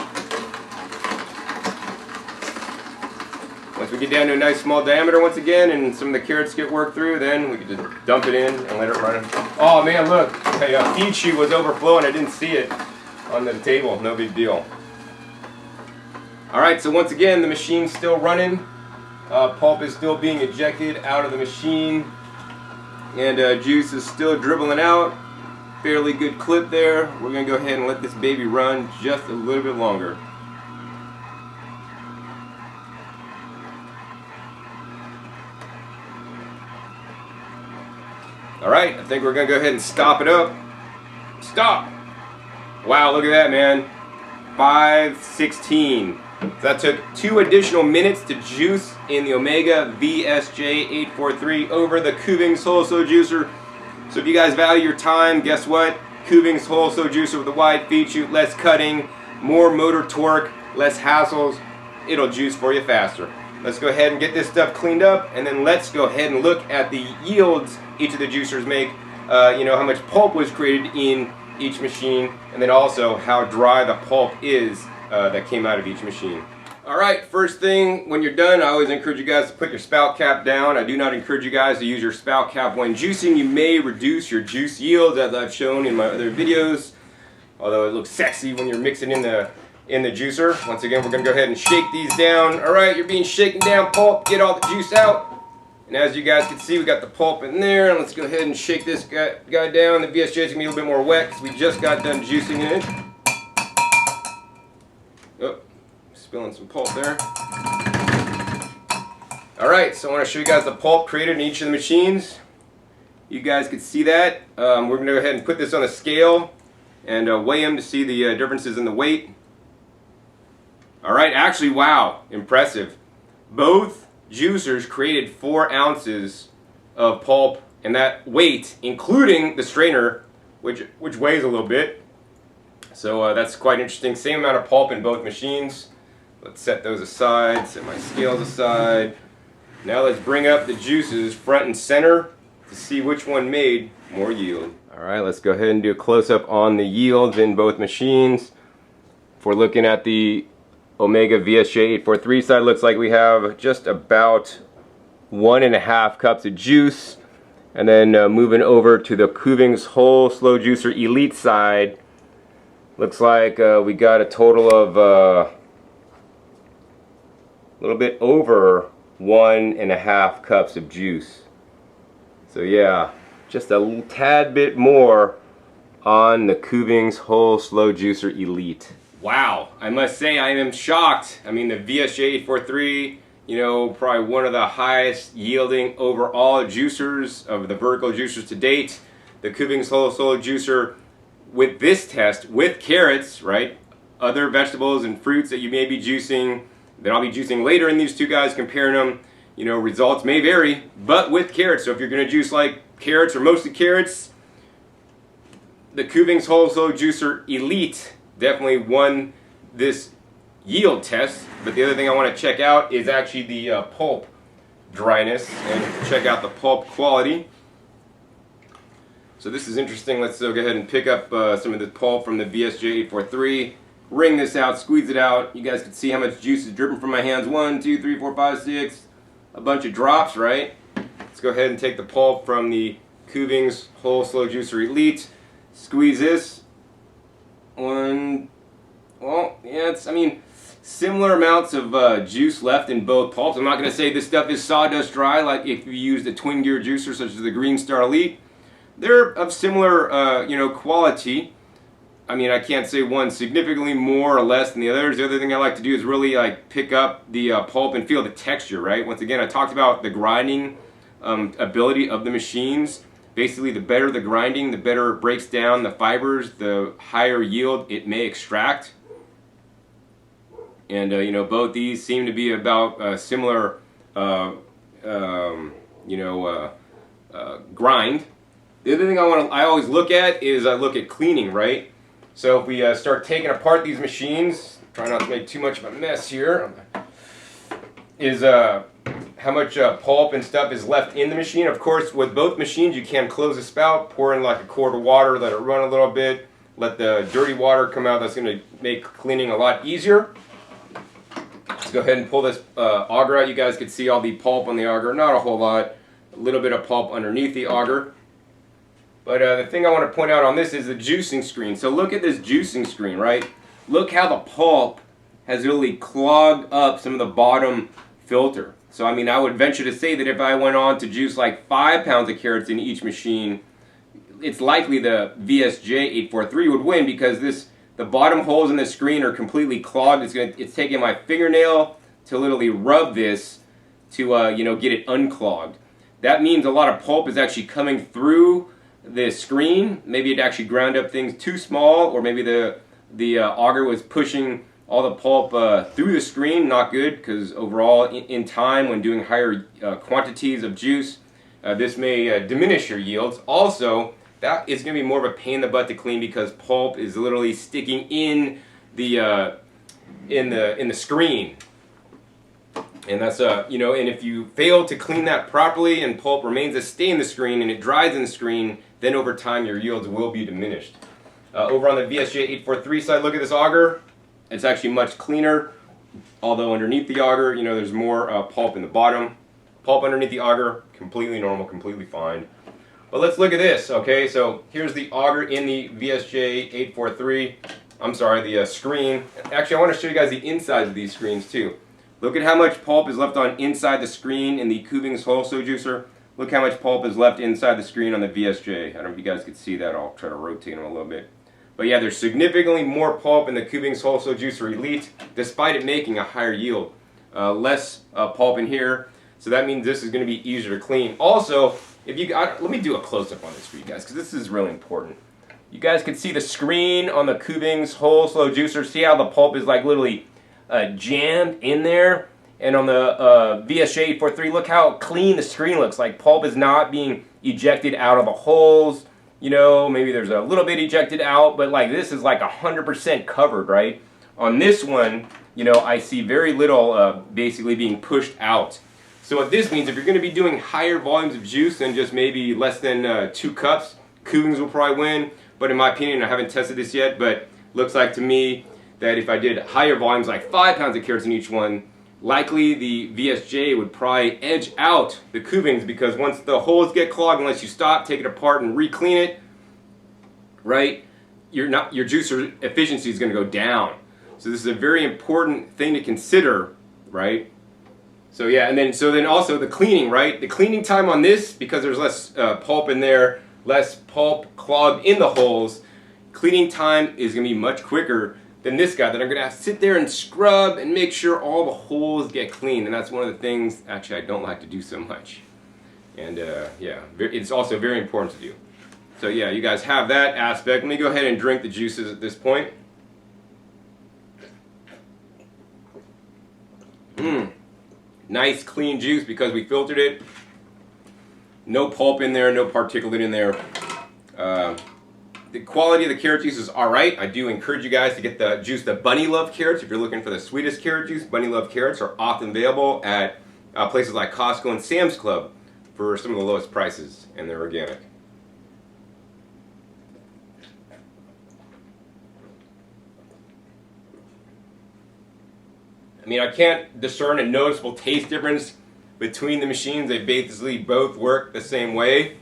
Once we get down to a nice small diameter once again and some of the carrots get worked through, then we can just dump it in and let it run. Oh man, look, a feed chute was overflowing. I didn't see it on the table. No big deal. Alright, so once again, the machine's still running. Pulp is still being ejected out of the machine. And juice is still dribbling out. Fairly good clip there. We're going to go ahead and let this baby run just a little bit longer. Alright, I think we're going to go ahead and stop it up. Stop! Wow, look at that, man. 5:16. So that took 2 additional minutes to juice in the Omega VSJ843 over the Kuvings whole slow juicer. So if you guys value your time, guess what? Kuvings whole slow juicer with a wide feed chute, less cutting, more motor torque, less hassles. It'll juice for you faster. Let's go ahead and get this stuff cleaned up, and then let's go ahead and look at the yields each of the juicers make. You know, how much pulp was created in each machine, and then also how dry the pulp is that came out of each machine. Alright, first thing, when you're done, I always encourage you guys to put your spout cap down. I do not encourage you guys to use your spout cap when juicing. You may reduce your juice yields, as I've shown in my other videos, although it looks sexy when you're mixing in the juicer. Once again, we're going to go ahead and shake these down. Alright, you're being shaken down, pulp, get all the juice out. And as you guys can see, we got the pulp in there, and let's go ahead and shake this guy down. The VSJ is going to be a little bit more wet because we just got done juicing it. Oh, spilling some pulp there. Alright, so I want to show you guys the pulp created in each of the machines. You guys can see that. We're going to go ahead and put this on a scale and weigh them to see the differences in the weight. Alright, actually, wow, impressive. Both juicers created 4 ounces of pulp, and that weight, including the strainer, which weighs a little bit. So that's quite interesting. Same amount of pulp in both machines. Let's set those aside, set my scales aside. Now let's bring up the juices front and center to see which one made more yield. Alright, let's go ahead and do a close-up on the yields in both machines. If we're looking at the Omega VSJ843 side, looks like we have just about 1.5 cups of juice. And then moving over to the Kuvings whole slow juicer elite side, looks like we got a total of a little bit over 1.5 cups of juice. So yeah, just a tad bit more on the Kuvings whole slow juicer elite. Wow, I must say I am shocked. I mean, the VSJ843, you know, probably one of the highest yielding overall juicers of the vertical juicers to date. The Kuvings whole slow juicer with this test, with carrots, right? Other vegetables and fruits that you may be juicing, that I'll be juicing later in these two guys, comparing them, you know, results may vary, but with carrots. So if you're going to juice like carrots or mostly carrots, the Kuvings whole slow juicer elite definitely won this yield test. But the other thing I want to check out is actually the pulp dryness, and check out the pulp quality. So this is interesting. Let's go ahead and pick up some of the pulp from the VSJ843, wring this out, squeeze it out. You guys can see how much juice is dripping from my hands. 1, 2, 3, 4, 5, 6, a bunch of drops, right? Let's go ahead and take the pulp from the Kuvings whole slow juicer elite, squeeze this. Well, yeah, it's, I mean, similar amounts of juice left in both pulps. I'm not going to say this stuff is sawdust dry like if you used a twin gear juicer such as the Green Star Elite. They're of similar, you know, quality. I mean, I can't say one significantly more or less than the others. The other thing I like to do is really like pick up the pulp and feel the texture, right? Once again, I talked about the grinding ability of the machines. Basically, the better the grinding, the better it breaks down the fibers, the higher yield it may extract. And you know, both these seem to be about similar, grind. The other thing I always look at is I look at cleaning, right? So if we start taking apart these machines, try not to make too much of a mess here, is how much pulp and stuff is left in the machine. Of course, with both machines, you can close the spout, pour in like a quart of water, let it run a little bit, let the dirty water come out. That's going to make cleaning a lot easier. Let's go ahead and pull this auger out. You guys can see all the pulp on the auger. Not a whole lot. A little bit of pulp underneath the auger. But the thing I want to point out on this is the juicing screen. So look at this juicing screen, right? Look how the pulp has really clogged up some of the bottom filter. So I mean, I would venture to say that if I went on to juice like 5 pounds of carrots in each machine, it's likely the VSJ843 would win, because the bottom holes in the screen are completely clogged. It's taking my fingernail to literally rub this to get it unclogged. That means a lot of pulp is actually coming through the screen. Maybe it actually ground up things too small, or maybe the auger was pushing all the pulp through the screen. Not good, because overall in time, when doing higher quantities of juice, this may diminish your yields. Also, that is going to be more of a pain in the butt to clean, because pulp is literally sticking in the screen. And that's and if you fail to clean that properly and pulp remains to stay in the screen and it dries in the screen, then over time your yields will be diminished. Over on the VSJ843 side, look at this auger. It's actually much cleaner, although underneath the auger, there's more pulp in the bottom. Pulp underneath the auger, completely normal, completely fine. But let's look at this, okay? So here's the auger in the VSJ843. I'm sorry, the screen. Actually, I want to show you guys the insides of these screens too. Look at how much pulp is left on inside the screen in the Kuvings wholesale juicer. Look how much pulp is left inside the screen on the VSJ. I don't know if you guys can see that. I'll try to rotate them a little bit. But yeah, there's significantly more pulp in the Kuvings wholesale juicer Elite, despite it making a higher yield. Less pulp in here, so that means this is going to be easier to clean. Also, let me do a close-up on this for you guys, because this is really important. You guys can see the screen on the Kuvings wholesale juicer. See how the pulp is like literally jammed in there? And on the VSJ843, look how clean the screen looks. Like pulp is not being ejected out of the holes. Maybe there's a little bit ejected out, but like this is like 100% covered, right? On this one, I see very little basically being pushed out. So what this means, if you're going to be doing higher volumes of juice than just maybe less than 2 cups, Kuvings will probably win. But in my opinion, I haven't tested this yet, but looks like to me that if I did higher volumes, like 5 pounds of carrots in each one, likely the VSJ would probably edge out the Kuvings, because once the holes get clogged, unless you stop, take it apart, and re-clean it, right, your juicer efficiency is going to go down. So this is a very important thing to consider, right? So yeah, and then also the cleaning, right? The cleaning time on this, because there's less pulp in there, less pulp clogged in the holes, cleaning time is going to be much quicker than this guy that I'm going to have to sit there and scrub and make sure all the holes get clean. And that's one of the things, actually, I don't like to do so much. And yeah, it's also very important to do. So yeah, you guys have that aspect. Let me go ahead and drink the juices at this point. Nice clean juice because we filtered it. No pulp in there, no particulate in there. The quality of the carrot juice is alright. I do encourage you guys to get the Bunny Love carrots. If you're looking for the sweetest carrot juice, Bunny Love carrots are often available at places like Costco and Sam's Club for some of the lowest prices, and they're organic. I mean, I can't discern a noticeable taste difference between the machines. They basically both work the same way.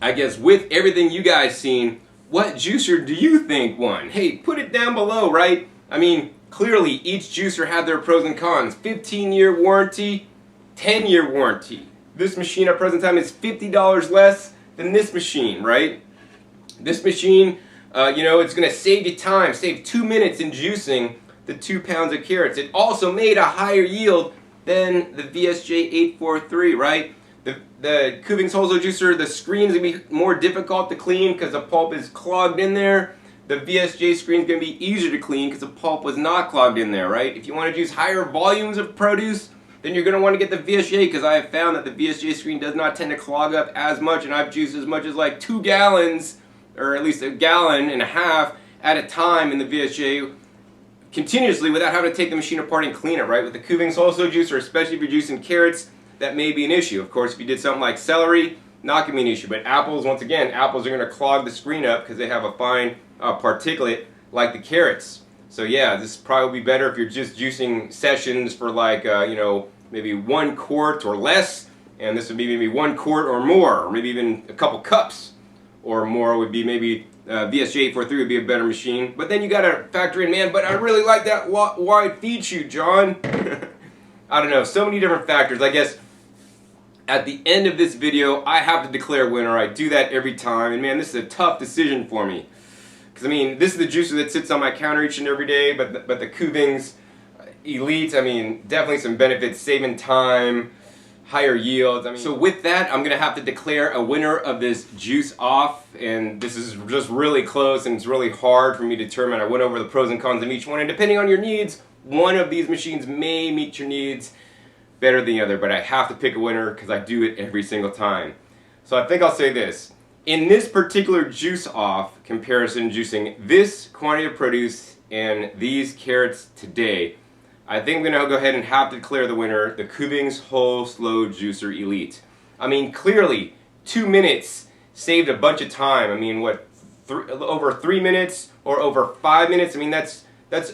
I guess with everything you guys seen, what juicer do you think won? Hey, put it down below, right? I mean, clearly each juicer had their pros and cons. 15-year warranty, 10-year warranty. This machine at present time is $50 less than this machine, right? This machine, it's going to save you time, save 2 minutes in juicing the 2 pounds of carrots. It also made a higher yield than the VSJ843, right? The Kuvings wholesale juicer, the screen is going to be more difficult to clean because the pulp is clogged in there. The VSJ screen is going to be easier to clean because the pulp was not clogged in there, right? If you want to juice higher volumes of produce, then you're going to want to get the VSJ, because I have found that the VSJ screen does not tend to clog up as much, and I've juiced as much as like 2 gallons, or at least 1.5 gallons at a time in the VSJ continuously without having to take the machine apart and clean it, right? With the Kuvings wholesale juicer, especially if you're juicing carrots, that may be an issue. Of course, if you did something like celery, not going to be an issue. But apples, once again, apples are going to clog the screen up because they have a fine particulate like the carrots. So yeah, this probably would be better if you're just juicing sessions for like, maybe 1 quart or less, and this would be maybe 1 quart or more, or maybe even a couple cups or more would be maybe, VSJ843 would be a better machine. But then you gotta factor in, man, but I really like that wide feed chute, John. I don't know, so many different factors. I guess at the end of this video, I have to declare a winner. I do that every time, and man, this is a tough decision for me. Because I mean, this is the juicer that sits on my counter each and every day, but the Kuvings Elite, I mean, definitely some benefits, saving time, higher yields. I mean, so with that, I'm gonna have to declare a winner of this juice off, and this is just really close, and it's really hard for me to determine. I went over the pros and cons of each one, and depending on your needs, one of these machines may meet your needs better than the other, but I have to pick a winner because I do it every single time. So I think I'll say this. In this particular juice off comparison, juicing this quantity of produce and these carrots today, I think I'm going to go ahead and have to declare the winner, the Kuvings Whole Slow Juicer Elite. I mean, clearly, 2 minutes saved a bunch of time. I mean, what, over 3 minutes or over 5 minutes? I mean, that's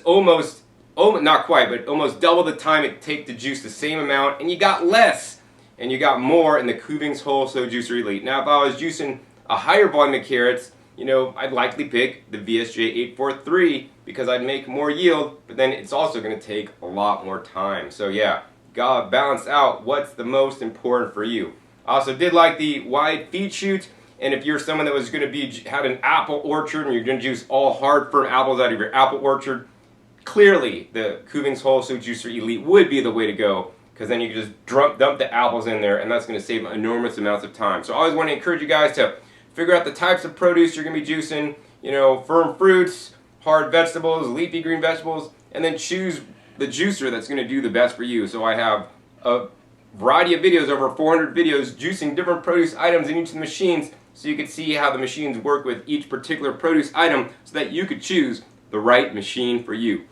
almost, not quite, but almost double the time it takes to juice the same amount, and you got less, and you got more in the Kuvings Whole Slow Juicer Elite. Now, if I was juicing a higher volume of carrots, I'd likely pick the VSJ843 because I'd make more yield, but then it's also going to take a lot more time. So yeah, gotta balance out what's the most important for you. I also did like the wide feed chute, and if you're someone that was going to had an apple orchard and you're going to juice all hard firm apples out of your apple orchard, clearly the Kuvings Whole Slow Juicer Elite would be the way to go, because then you can just dump the apples in there, and that's going to save enormous amounts of time. So I always want to encourage you guys to figure out the types of produce you're going to be juicing, firm fruits, hard vegetables, leafy green vegetables, and then choose the juicer that's going to do the best for you. So I have a variety of videos, over 400 videos, juicing different produce items in each of the machines, so you can see how the machines work with each particular produce item so that you could choose the right machine for you.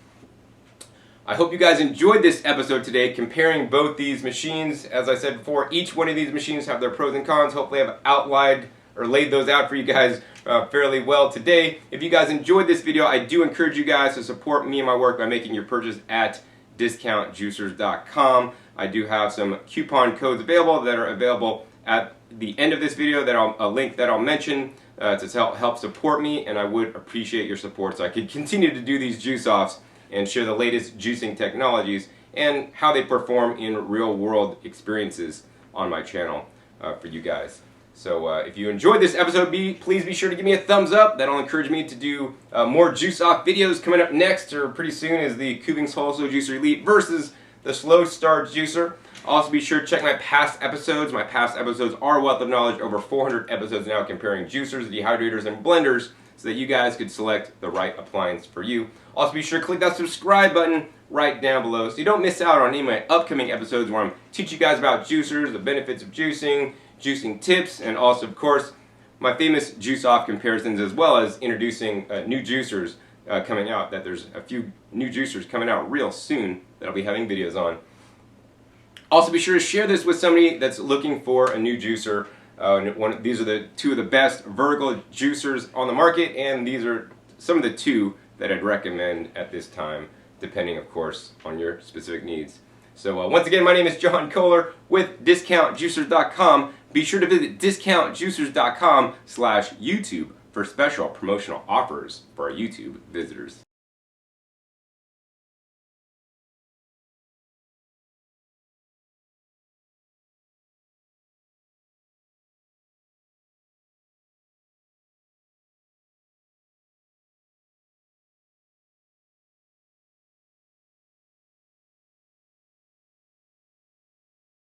I hope you guys enjoyed this episode today comparing both these machines. As I said before, each one of these machines have their pros and cons. Hopefully I've outlined or laid those out for you guys fairly well today. If you guys enjoyed this video, I do encourage you guys to support me and my work by making your purchase at discountjuicers.com. I do have some coupon codes available that are available at the end of this video, a link that I'll mention to help support me, and I would appreciate your support so I can continue to do these juice offs and share the latest juicing technologies and how they perform in real world experiences on my channel for you guys. So if you enjoyed this episode, please be sure to give me a thumbs up. That'll encourage me to do more juice off videos. Coming up next, or pretty soon, is the Kuvings Whole Slow Juicer Elite versus the Slow Start Juicer. Also be sure to check my past episodes. My past episodes are a wealth of knowledge, over 400 episodes now comparing juicers, dehydrators, and blenders so that you guys could select the right appliance for you. Also be sure to click that subscribe button right down below so you don't miss out on any of my upcoming episodes where I'm teaching you guys about juicers, the benefits of juicing, juicing tips, and also, of course, my famous juice off comparisons, as well as introducing new juicers coming out. That there's a few new juicers coming out real soon that I'll be having videos on. Also be sure to share this with somebody that's looking for a new juicer. These are two of the best vertical juicers on the market, and these are some of the two that I'd recommend at this time, depending, of course, on your specific needs. So once again, my name is John Kohler with discountjuicers.com. Be sure to visit discountjuicers.com/YouTube for special promotional offers for our YouTube visitors.